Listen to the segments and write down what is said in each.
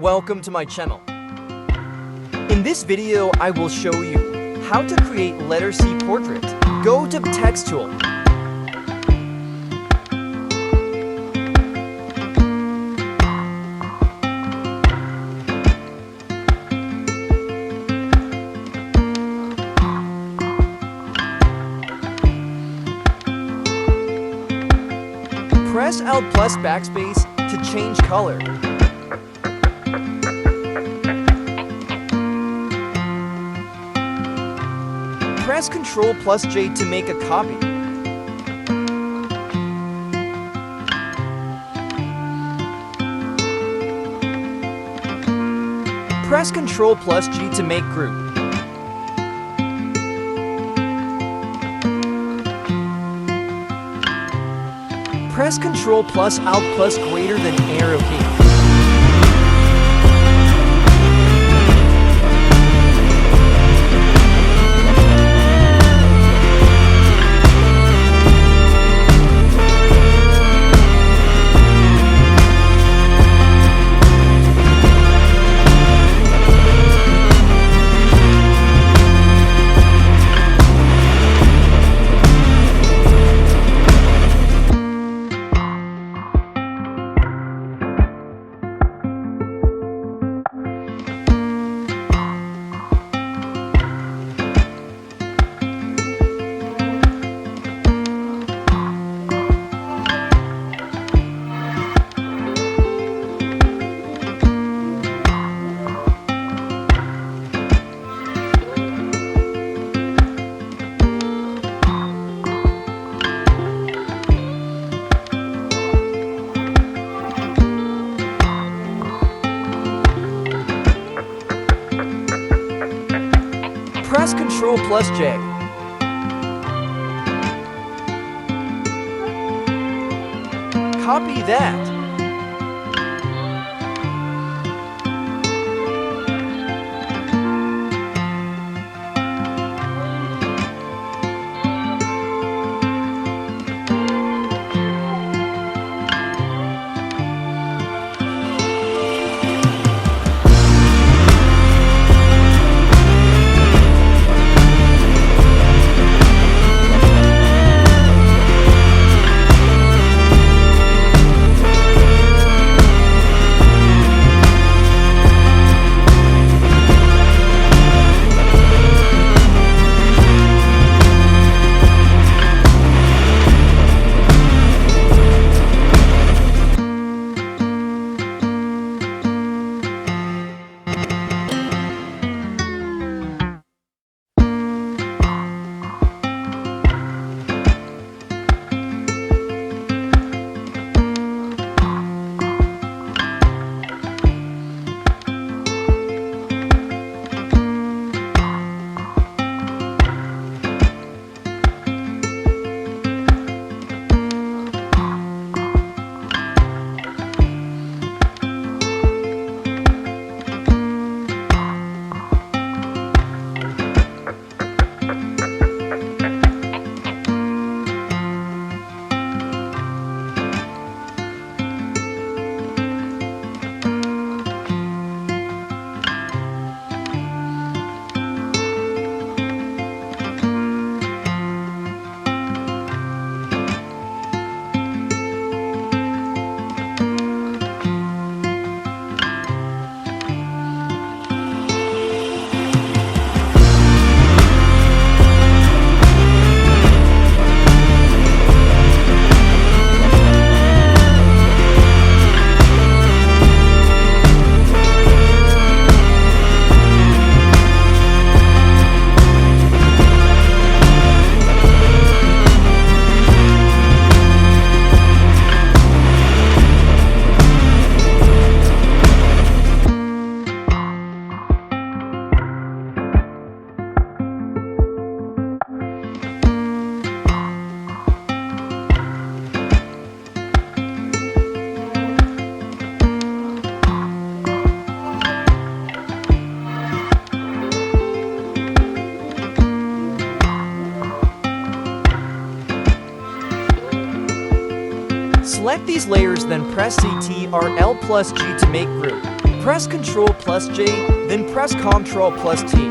welcome to my channel. In this video, I will show you how to create letter C portrait. Go to Text tool. Press Alt plus backspace to change color. Press Ctrl plus J to make a copy. Press Ctrl plus G to make group. Press Ctrl plus Alt plus greater than arrow key. Press Ctrl plus J. Copy that. Select these layers, then press Ctrl plus G to make group. Press Ctrl plus J, then press Ctrl plus T.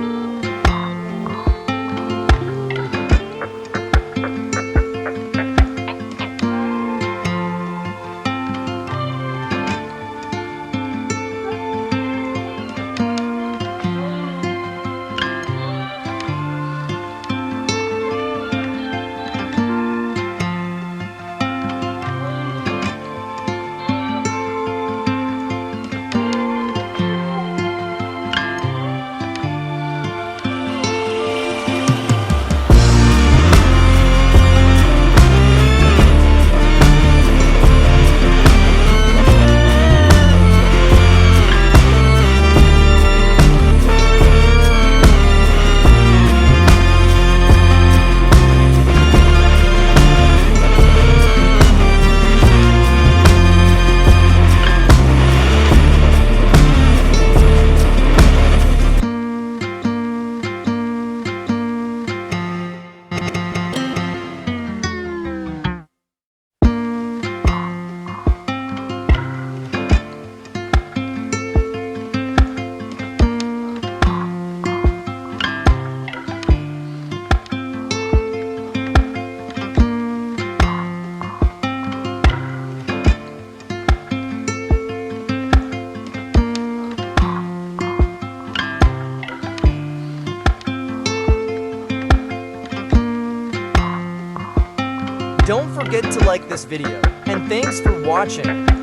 Don't forget to like this video, and thanks for watching.